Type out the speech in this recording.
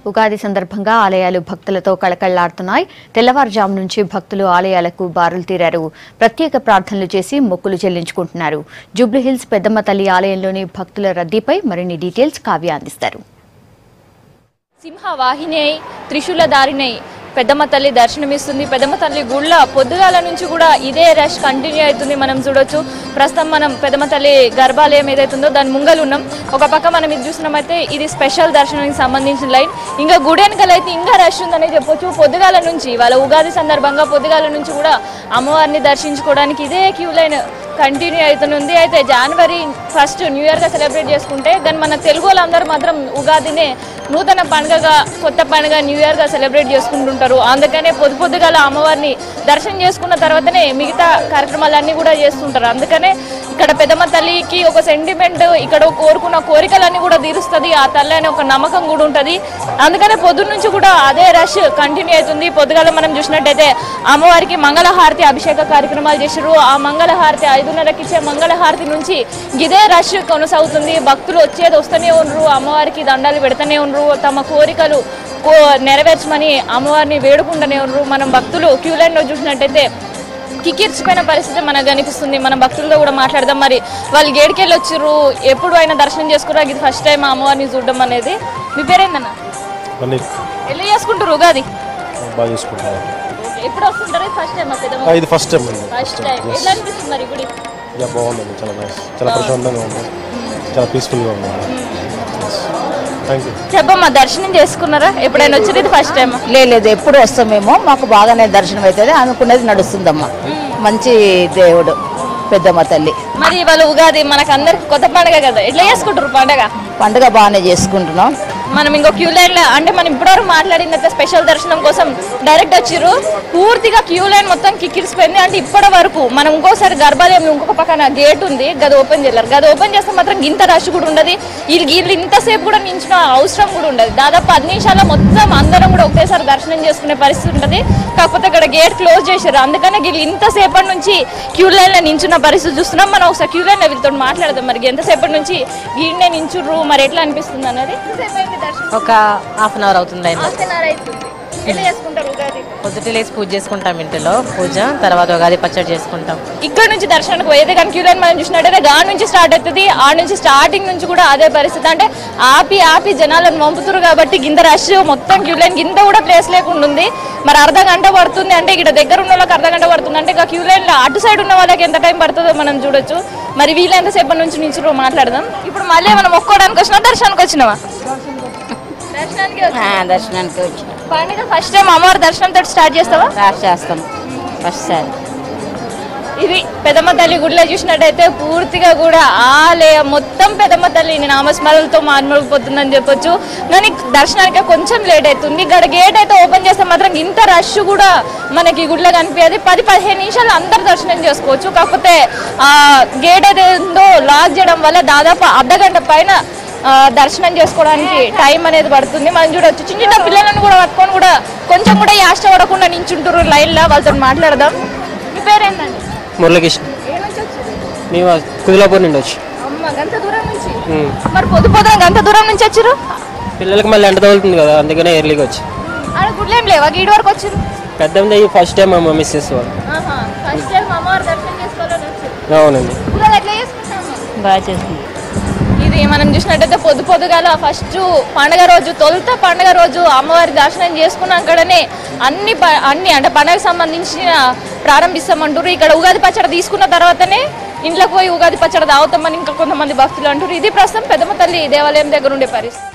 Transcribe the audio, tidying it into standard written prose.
ఉగాది సందర్భంగా ఆలయాలు భక్తులతో కళకళలాడుతున్నాయి. తెల్లవారుజాము నుంచి భక్తులు ఆలయాలకు బారులు తీరారు. ప్రత్యేక ప్రార్థనలు చేసి మొక్కులు చెల్లించుకుంటున్నారు. జూబ్లీహిల్స్ పెద్దమ్మ తల్లి ఆలయంలోని భక్తుల రద్దీపై మరిన్ని డీటెయిల్స్ కావ్య అందిస్తారు. సింహవాహిని త్రిశూలధారిణి పెద్దమ్మ తల్లి దర్శనమిస్తుంది. పెద్దమ్మ తల్లి గుళ్ళ పొద్దుగాల నుంచి కూడా ఇదే రష్ కంటిన్యూ అవుతుంది. మనం చూడొచ్చు. ప్రస్తుతం మనం పెద్దమ్మ తల్లి గర్భాలయం ఏదైతుందో దాని ముంగలు ఉన్నాం. ఒక పక్క మనం ఇది చూసినామైతే ఇది స్పెషల్ దర్శనానికి సంబంధించిన లైన్. ఇంకా గుడి వెనకాలైతే ఇంకా రష్ ఉందనే చెప్పొచ్చు. పొద్దుగాల నుంచి వాళ్ళ ఉగాది సందర్భంగా పొద్దుగాల నుంచి కూడా అమ్మవారిని దర్శించుకోవడానికి ఇదే క్యూ లైన్ కంటిన్యూ అవుతుంది. అయితే జనవరి 1 న్యూ ఇయర్గా సెలబ్రేట్ చేసుకుంటే కానీ మన తెలుగు వాళ్ళందరూ మాత్రం ఉగాదినే నూతన పండుగగా కొత్త పండుగ న్యూ ఇయర్గా సెలబ్రేట్ చేసుకుంటుంటారు. అందుకనే పొద్దుగాల అమ్మవారిని దర్శనం చేసుకున్న తర్వాతనే మిగతా కార్యక్రమాలన్నీ కూడా చేస్తుంటారు. అందుకనే ఇక్కడ పెద్దమ్మ తల్లికి ఒక సెంటిమెంట్, ఇక్కడ కోరుకున్న కోరికలన్నీ కూడా తీరుస్తుంది. ఆ తల్లి అనే ఒక నమ్మకం కూడా ఉంటుంది. అందుకనే పొద్దున్న నుంచి కూడా అదే రష్ కంటిన్యూ అవుతుంది. పొద్దుగాల మనం చూసినట్టయితే అమ్మవారికి మంగళహారతి అభిషేక కార్యక్రమాలు చేశారు. ఆ మంగళహారతి 5:30కి ఇచ్చే మంగళహారతి నుంచి ఇదే రష్ కొనసాగుతుంది. భక్తులు వచ్చేది వస్తూనే ఉండరు, అమ్మవారికి దండాలు పెడుతూనే ఉండరు, తమ కోరికలు నెరవేర్చమని అమ్మవారిని వేడుకుంటూనే ఉండరు. మనం భక్తులు క్యూ లైన్లో చూసినట్టయితే కిక్కిర్చిపోయిన పరిస్థితి మనకు కనిపిస్తుంది. మన భక్తులతో కూడా మాట్లాడదాం. మరి వాళ్ళు గేడికెళ్ళి వచ్చిర్రు, ఎప్పుడు అయినా దర్శనం చేసుకున్నారు, ఇది ఫస్ట్ టైం అమ్మవారిని చూడడం అనేది. మీ పేరేందన్నా? ఎలా చేసుకుంటారు ఉగాది? ఎప్పుడు వస్తుంటారు? First time? ఇది ఫస్ట్ టైం. First time. ఎలా అనిపిస్తుంది మరి గుడి? బాగుంది, చాలా నైస్, చాలా ప్రశాంతంగా ఉంది, చాలా పీస్ఫుల్గా ఉంది. చెప్పమ్మా, దర్శనం చేసుకున్నారా? ఎప్పుడైనా వచ్చేది ఇది ఫస్ట్ టైం? లేదు, ఎప్పుడు వస్తామేమో. మాకు బాగానే దర్శనం అవుతుంది, అనుకున్నది నడుస్తుందమ్మా. మంచి దేవుడు పెద్దమ్మ తల్లి. మరి ఇవాళ ఉగాది మనకు అందరికి కొత్త పండుగ కదా, ఎట్లా చేసుకుంటారు పండుగ బాగానే చేసుకుంటున్నాం. మనం ఇంకో క్యూ లైన్ లో అంటే మనం ఇప్పటివరకు మాట్లాడినంత స్పెషల్ దర్శనం కోసం డైరెక్ట్ వచ్చిర్రు. పూర్తిగా క్యూ లైన్ మొత్తం కిక్కిరిసిపోయింది. అంటే ఇప్పటి వరకు మనం ఇంకోసారి గర్భాలయం ఇంకొక పక్కన గేట్ ఉంది, గది ఓపెన్ చేయలేరు. గది ఓపెన్ చేస్తే మాత్రం ఇంత రష్ కూడా ఉండదు. వీళ్ళు ఇంతసేపు కూడా నించిన అవసరం కూడా ఉండదు. దాదాపు 10 నిమిషాల్లో మొత్తం అందరం కూడా ఒకేసారి దర్శనం చేసుకునే పరిస్థితి ఉంటుంది. కాకపోతే ఇక్కడ గేట్ క్లోజ్ చేశారు. అందుకనే వీళ్ళు ఇంతసేపటి నుంచి క్యూ లైన్ లో నించున్న పరిస్థితి చూస్తున్నాం. మనం ఒకసారి క్యూ లైన్ లో వీళ్ళతో మాట్లాడదాం. మరి ఎంతసేపటి నుంచి వీళ్ళనే నించుర్రు, మరి ఎట్లా అనిపిస్తుంది అన్నది. ఒక హాఫ్ అన్ అవర్ అవుతుంది. పొద్దుట లేసి పూజ చేసుకుంటాం, ఇంటిలో పూజ, తర్వాత ఉగాది పచ్చడి చేసుకుంటాం. ఇక్కడ నుంచి దర్శనానికి పోయేది కానీ క్యూ లైన్ మనం చూసినట్టయితే గాడి నుంచి స్టార్ట్ అవుతుంది. ఆ నుంచి స్టార్టింగ్ నుంచి కూడా అదే పరిస్థితి. అంటే ఆపి జనాలను పంపుతారు కాబట్టి గింత రష్ మొత్తం క్యూ లైన్ గింత కూడా ప్లేస్ లేకుండా ఉంది. మరి అర్ధ గంట పడుతుంది అంటే ఇక్కడ దగ్గర ఉన్న వాళ్ళకి అర్ధ గంట పడుతుంది. అంటే ఇక క్యూ లైన్ లో అటు సైడ్ ఉన్న వాళ్ళకి ఎంత టైం పడుతుందో మనం చూడొచ్చు. మరి వీళ్ళు ఎంతసేపటి నుంచి మాట్లాడదాం. ఇప్పుడు మళ్ళీ మనం ఒక్కోడానికి వచ్చినా దర్శనానికి వచ్చినావా? దర్శనానికి వచ్చిన పండుగ ఫస్ట్ టైం అమ్మవారి దర్శనంతో స్టార్ట్ చేస్తావా? చేస్తాం ఫస్ట్ సార్. ఇది పెద్దమ్మ తల్లి గుడిలో చూసినట్టయితే పూర్తిగా కూడా ఆలయం మొత్తం పెద్దమ్మ తల్లి నామస్మరణలతో మార్మడిపోతుందని చెప్పొచ్చు. కానీ దర్శనానికి కొంచెం లేట్ అవుతుంది. ఇక్కడ గేట్ అయితే ఓపెన్ చేస్తే మాత్రం ఇంత రష్ కూడా మనకి గుడిలో కనిపించేది. 10-15 నిమిషాలు అందరు దర్శనం చేసుకోవచ్చు. కాకపోతే గేట్ అయితే ఉందో లాక్ చేయడం వల్ల దాదాపు అర్ధగంట పైన దర్శనం చేసుకోవడానికి టైం అనేది పడుతుంది. మనం చూడవచ్చు. చిన్న పిల్లలను కూడా పట్టుకొని కూడా కొంచెం కూడా యాష్టపడకుండా నించుంటారు లైన్లో. వాళ్ళతో మాట్లాడదాం. మీ పేరేంటండి? మురళకృష్ణ. మేము కుదిలాపూర్ నుండి వచ్చి. గంట దూరం నుంచి? మరి పొద్దున గంట దూరం నుంచి వచ్చారు? పిల్లలకి మళ్ళీ ఎండ తగులుతుంది కదా, అందుకనే ఎర్లీగా వచ్చి. అక్కడ గుడ్లు ఏం లేవా? గీడి వరకు వచ్చారు? పెద్ద ఫస్ట్ టైం మా మిస్సెస్ వాళ్ళు. ఫస్ట్ టైం అమ్మవారు దర్శనం చేసుకోవాలని వచ్చారు. అవునండి. ఎట్లా చేసుకుంటాము? బాగా చేసుకుంటాం. ఇది మనం చూసినట్టయితే పొద్దుగాల ఫస్ట్ పండుగ రోజు, తొలుత పండుగ రోజు అమ్మవారి దర్శనం చేసుకున్నాకనే అన్ని అంటే పండుగకు సంబంధించిన ప్రారంభిస్తామంటారు. ఇక్కడ ఉగాది పచ్చడి తీసుకున్న తర్వాతనే ఇంట్లోకి పోయి ఉగాది పచ్చడి తాగుతామని ఇంకా కొంతమంది భక్తులు అంటారు. ఇది ప్రస్తుతం పెద్దమ్మ తల్లి దేవాలయం దగ్గర ఉండే పరిస్థితి.